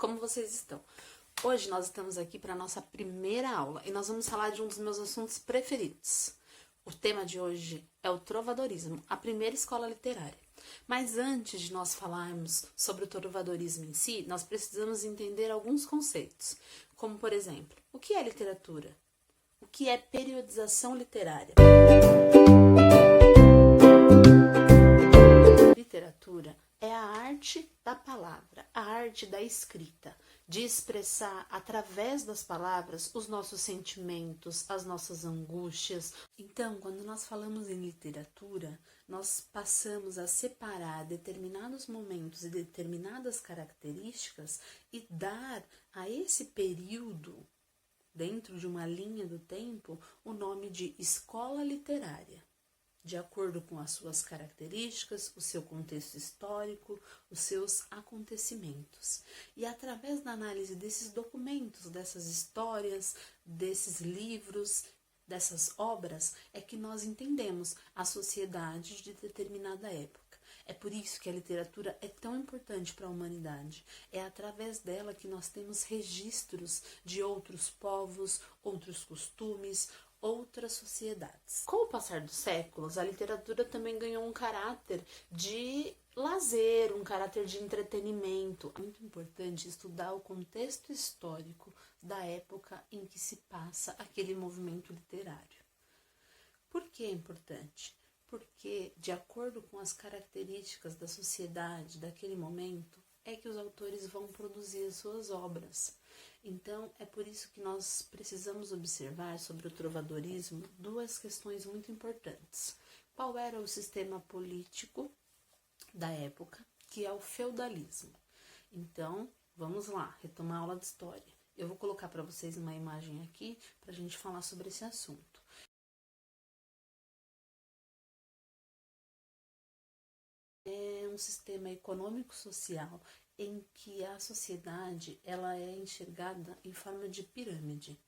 como vocês estão? Hoje nós estamos aqui para a nossa primeira aula e nós vamos falar de um dos meus assuntos preferidos. O tema de hoje é o trovadorismo, a primeira escola literária. Mas antes de nós falarmos sobre o trovadorismo em si, nós precisamos entender alguns conceitos, como por exemplo, o que é literatura? O que é periodização literária? Literatura é a arte da palavra, a arte da escrita, de expressar através das palavras os nossos sentimentos, as nossas angústias. Então, quando nós falamos em literatura, nós passamos a separar determinados momentos e determinadas características e dar a esse período, dentro de uma linha do tempo, o nome de escola literária, de acordo com as suas características, o seu contexto histórico, os seus acontecimentos. E através da análise desses documentos, dessas histórias, desses livros, dessas obras, é que nós entendemos a sociedade de determinada época. É por isso que a literatura é tão importante para a humanidade. É através dela que nós temos registros de outros povos, outros costumes, outras sociedades. Com o passar dos séculos, a literatura também ganhou um caráter de lazer, um caráter de entretenimento. É muito importante estudar o contexto histórico da época em que se passa aquele movimento literário. Por que é importante? Porque, de acordo com as características da sociedade daquele momento, é que os autores vão produzir as suas obras. Então, é por isso que nós precisamos observar sobre o trovadorismo duas questões muito importantes. Qual era o sistema político da época, que é o feudalismo? Então, vamos lá, retomar a aula de história. Eu vou colocar para vocês uma imagem aqui para a gente falar sobre esse assunto. É um sistema econômico-social em que a sociedade ela é enxergada em forma de pirâmide,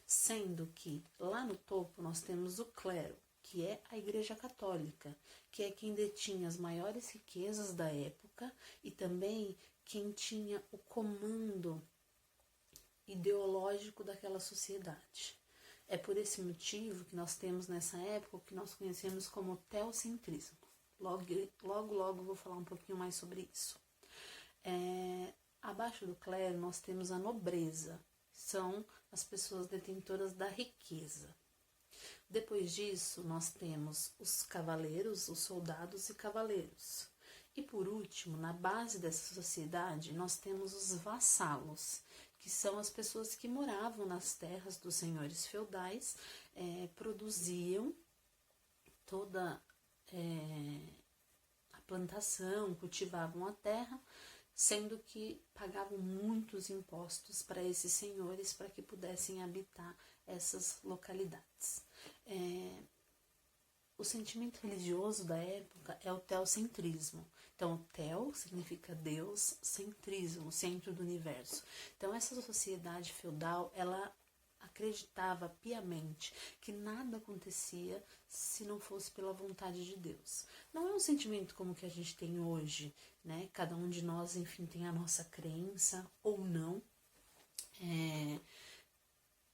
sendo que lá no topo nós temos o clero, que é a Igreja Católica, que é quem detinha as maiores riquezas da época e também quem tinha o comando ideológico daquela sociedade. É por esse motivo que nós temos nessa época o que nós conhecemos como teocentrismo. Logo vou falar um pouquinho mais sobre isso. Abaixo do clero nós temos a nobreza, são as pessoas detentoras da riqueza. Depois disso nós temos os cavaleiros, os soldados e cavaleiros. E por último, na base dessa sociedade, nós temos os vassalos, que são as pessoas que moravam nas terras dos senhores feudais, produziam toda a plantação, cultivavam a terra, sendo que pagavam muitos impostos para esses senhores para que pudessem habitar essas localidades. O sentimento religioso da época é o teocentrismo. Então, teo significa Deus, centrismo, centro do universo. Então, essa sociedade feudal, ela acreditava piamente que nada acontecia se não fosse pela vontade de Deus. Não é um sentimento como o que a gente tem hoje, né? Cada um de nós, enfim, tem a nossa crença ou não,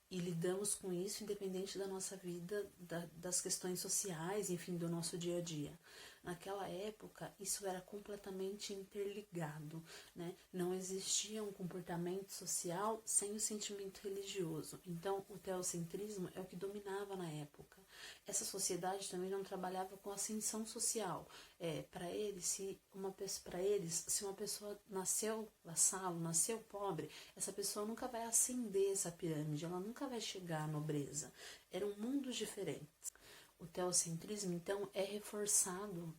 e lidamos com isso independente da nossa vida, das questões sociais, enfim, do nosso dia a dia. Naquela época, isso era completamente interligado, né? Não existia um comportamento social sem o sentimento religioso. Então, o teocentrismo é o que dominava na época. Essa sociedade também não trabalhava com ascensão social. Para eles, se uma pessoa nasceu vassalo, nasceu pobre, essa pessoa nunca vai ascender essa pirâmide, ela nunca vai chegar à nobreza. Eram mundos diferentes. O teocentrismo, então, é reforçado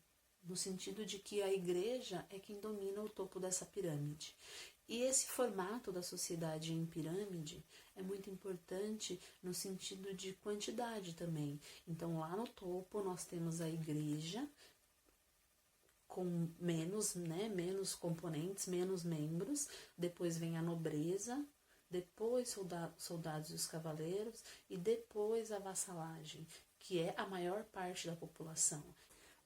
no sentido de que a igreja é quem domina o topo dessa pirâmide. E esse formato da sociedade em pirâmide é muito importante no sentido de quantidade também. Então, lá no topo nós temos a igreja com menos componentes, menos membros. Depois vem a nobreza, depois soldados e os cavaleiros e depois a vassalagem, que é a maior parte da população.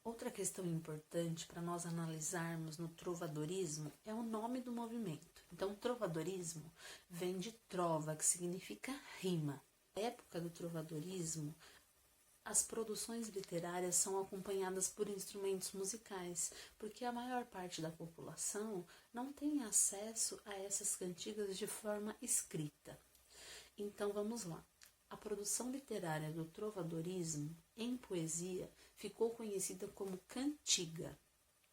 Outra questão importante para nós analisarmos no trovadorismo é o nome do movimento. Então, trovadorismo vem de trova, que significa rima. Na época do trovadorismo, as produções literárias são acompanhadas por instrumentos musicais, porque a maior parte da população não tem acesso a essas cantigas de forma escrita. Então, vamos lá. A produção literária do trovadorismo, em poesia, ficou conhecida como cantiga,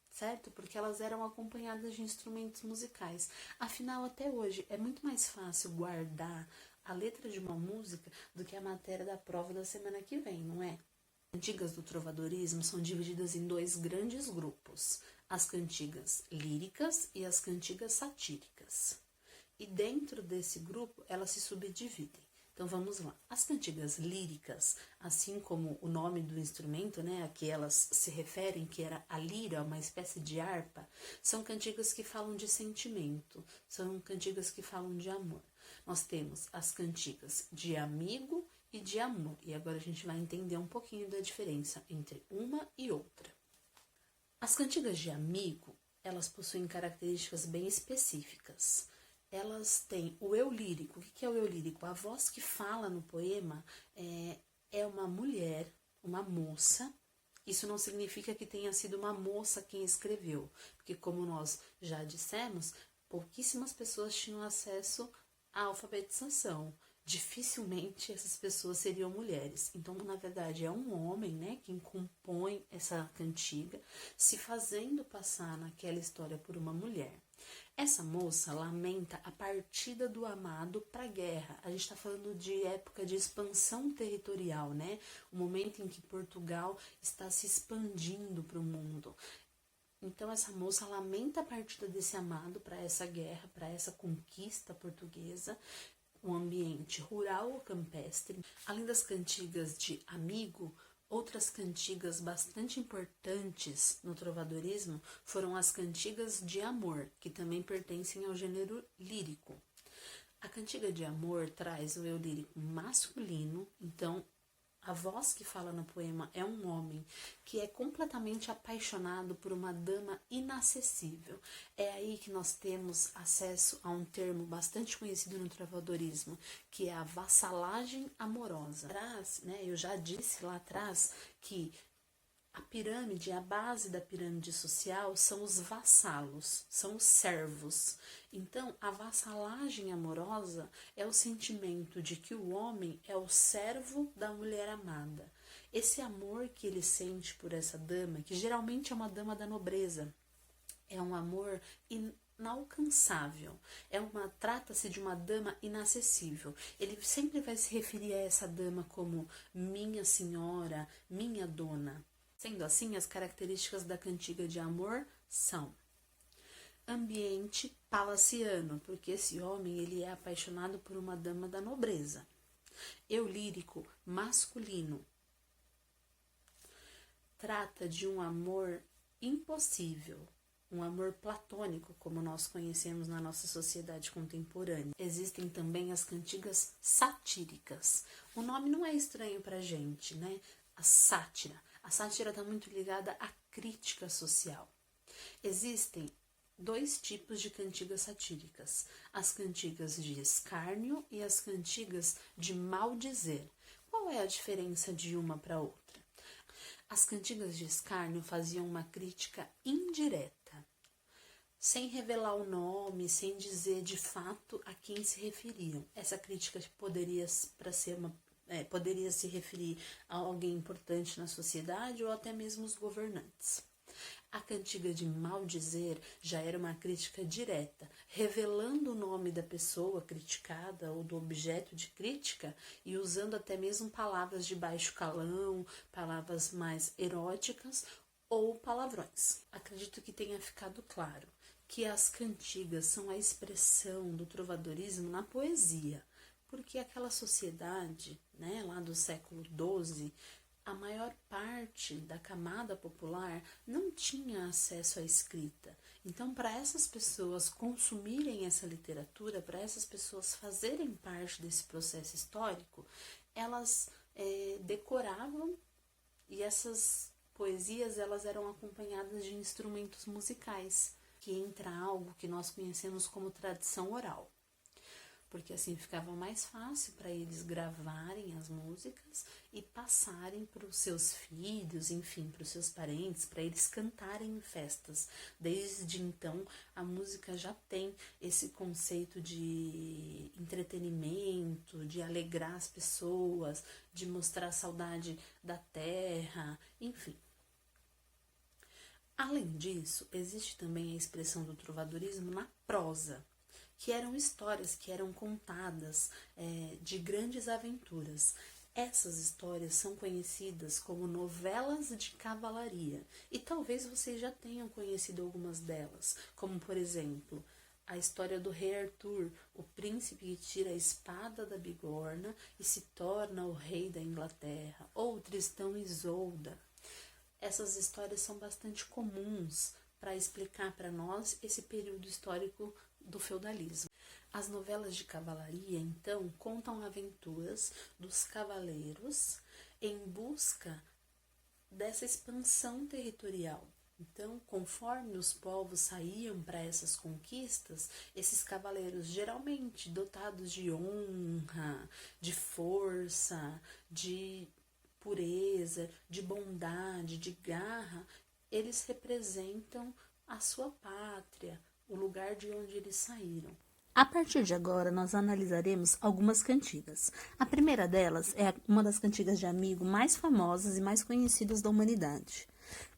certo? Porque elas eram acompanhadas de instrumentos musicais. Afinal, até hoje, é muito mais fácil guardar a letra de uma música do que a matéria da prova da semana que vem, não é? As cantigas do trovadorismo são divididas em dois grandes grupos, as cantigas líricas e as cantigas satíricas. E dentro desse grupo, elas se subdividem. Então vamos lá. As cantigas líricas, assim como o nome do instrumento, né, a que elas se referem, que era a lira, uma espécie de harpa, são cantigas que falam de sentimento, são cantigas que falam de amor. Nós temos as cantigas de amigo e de amor. E agora a gente vai entender um pouquinho da diferença entre uma e outra. As cantigas de amigo, elas possuem características bem específicas. Elas têm o eu lírico. O que é o eu lírico? A voz que fala no poema é uma mulher, uma moça. Isso não significa que tenha sido uma moça quem escreveu, porque como nós já dissemos, pouquíssimas pessoas tinham acesso à alfabetização. Dificilmente essas pessoas seriam mulheres. Então, na verdade, é um homem, né, quem compõe essa cantiga, se fazendo passar naquela história por uma mulher. Essa moça lamenta a partida do amado para a guerra. A gente está falando de época de expansão territorial, né? O momento em que Portugal está se expandindo para o mundo. Então, essa moça lamenta a partida desse amado para essa guerra, para essa conquista portuguesa, um ambiente rural ou campestre. Além das cantigas de amigo, outras cantigas bastante importantes no trovadorismo foram as cantigas de amor, que também pertencem ao gênero lírico. A cantiga de amor traz o eu lírico masculino, então a voz que fala no poema é um homem que é completamente apaixonado por uma dama inacessível. É aí que nós temos acesso a um termo bastante conhecido no trovadorismo, que é a vassalagem amorosa. Eu já disse lá atrás que a pirâmide, a base da pirâmide social são os vassalos, são os servos. Então, a vassalagem amorosa é o sentimento de que o homem é o servo da mulher amada. Esse amor que ele sente por essa dama, que geralmente é uma dama da nobreza, é um amor inalcançável. Trata-se de uma dama inacessível. Ele sempre vai se referir a essa dama como minha senhora, minha dona. Sendo assim, as características da cantiga de amor são ambiente palaciano, porque esse homem ele é apaixonado por uma dama da nobreza. Eu lírico masculino. Trata de um amor impossível, um amor platônico, como nós conhecemos na nossa sociedade contemporânea. Existem também as cantigas satíricas. O nome não é estranho pra gente, né? A sátira. A sátira está muito ligada à crítica social. Existem dois tipos de cantigas satíricas, as cantigas de escárnio e as cantigas de maldizer. Qual é a diferença de uma para outra? As cantigas de escárnio faziam uma crítica indireta, sem revelar o nome, sem dizer de fato a quem se referiam. Essa crítica poderia se referir a alguém importante na sociedade ou até mesmo os governantes. A cantiga de maldizer já era uma crítica direta, revelando o nome da pessoa criticada ou do objeto de crítica e usando até mesmo palavras de baixo calão, palavras mais eróticas ou palavrões. Acredito que tenha ficado claro que as cantigas são a expressão do trovadorismo na poesia, porque aquela sociedade, né, lá do século XII, a maior parte da camada popular não tinha acesso à escrita. Então, para essas pessoas consumirem essa literatura, para essas pessoas fazerem parte desse processo histórico, elas decoravam, e essas poesias elas eram acompanhadas de instrumentos musicais, que entra algo que nós conhecemos como tradição oral, porque assim ficava mais fácil para eles gravarem as músicas e passarem para os seus filhos, enfim, para os seus parentes, para eles cantarem em festas. Desde então, a música já tem esse conceito de entretenimento, de alegrar as pessoas, de mostrar saudade da terra, enfim. Além disso, existe também a expressão do trovadorismo na prosa, que eram histórias que eram contadas de grandes aventuras. Essas histórias são conhecidas como novelas de cavalaria, e talvez vocês já tenham conhecido algumas delas, como por exemplo, a história do rei Arthur, o príncipe que tira a espada da bigorna e se torna o rei da Inglaterra, ou Tristão e Isolda. Essas histórias são bastante comuns para explicar para nós esse período histórico do feudalismo. As novelas de cavalaria, então, contam aventuras dos cavaleiros em busca dessa expansão territorial. Então, conforme os povos saíam para essas conquistas, esses cavaleiros, geralmente dotados de honra, de força, de pureza, de bondade, de garra, eles representam a sua pátria, o lugar de onde eles saíram. A partir de agora, nós analisaremos algumas cantigas. A primeira delas é uma das cantigas de amigo mais famosas e mais conhecidas da humanidade,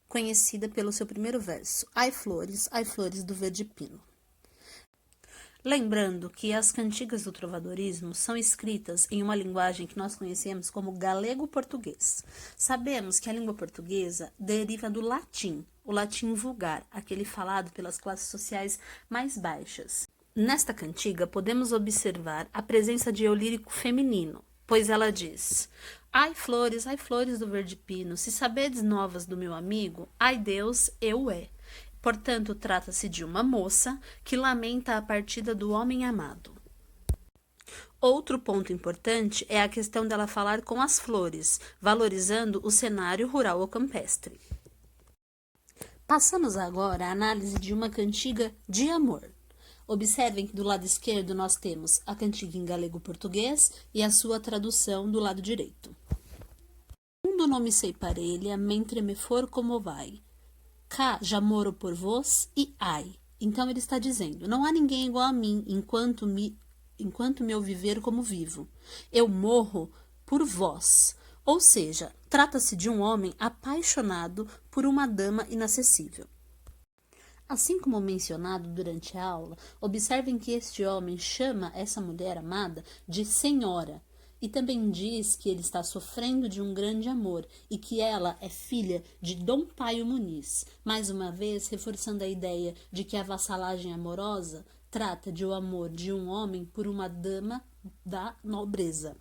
conhecida pelo seu primeiro verso, ai flores do verde pino. Lembrando que as cantigas do trovadorismo são escritas em uma linguagem que nós conhecemos como galego-português. Sabemos que a língua portuguesa deriva do latim, o latim vulgar, aquele falado pelas classes sociais mais baixas. Nesta cantiga, podemos observar a presença de eu lírico feminino, pois ela diz: ai flores do verde pino, se sabedes novas do meu amigo, ai Deus, eu é. Portanto, trata-se de uma moça que lamenta a partida do homem amado. Outro ponto importante é a questão dela falar com as flores, valorizando o cenário rural ou campestre. Passamos agora à análise de uma cantiga de amor. Observem que do lado esquerdo nós temos a cantiga em galego-português e a sua tradução do lado direito. Mundo não me sei parelha, mentre me for como vai. Cá já moro por vós e ai. Então ele está dizendo, não há ninguém igual a mim enquanto meu viver como vivo. Eu morro por vós. Ou seja, trata-se de um homem apaixonado por uma dama inacessível. Assim como mencionado durante a aula, observem que este homem chama essa mulher amada de senhora, e também diz que ele está sofrendo de um grande amor e que ela é filha de Dom Paio Muniz, mais uma vez reforçando a ideia de que a vassalagem amorosa trata de o amor de um homem por uma dama da nobreza.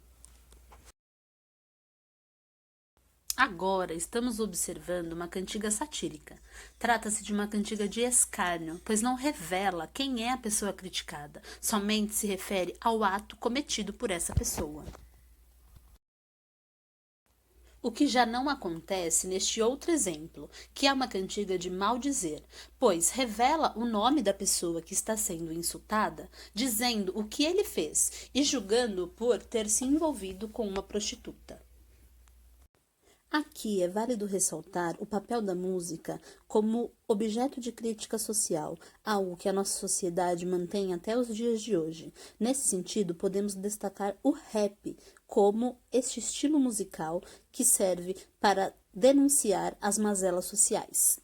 Agora estamos observando uma cantiga satírica. Trata-se de uma cantiga de escárnio, pois não revela quem é a pessoa criticada, somente se refere ao ato cometido por essa pessoa. O que já não acontece neste outro exemplo, que é uma cantiga de maldizer, pois revela o nome da pessoa que está sendo insultada, dizendo o que ele fez e julgando-o por ter se envolvido com uma prostituta. Aqui é válido ressaltar o papel da música como objeto de crítica social, algo que a nossa sociedade mantém até os dias de hoje. Nesse sentido, podemos destacar o rap como este estilo musical que serve para denunciar as mazelas sociais.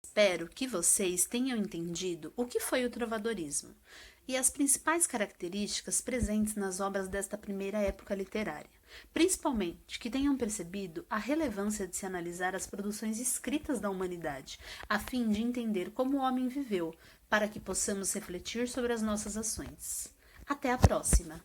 Espero que vocês tenham entendido o que foi o trovadorismo e as principais características presentes nas obras desta primeira época literária. Principalmente que tenham percebido a relevância de se analisar as produções escritas da humanidade, a fim de entender como o homem viveu, para que possamos refletir sobre as nossas ações. Até a próxima!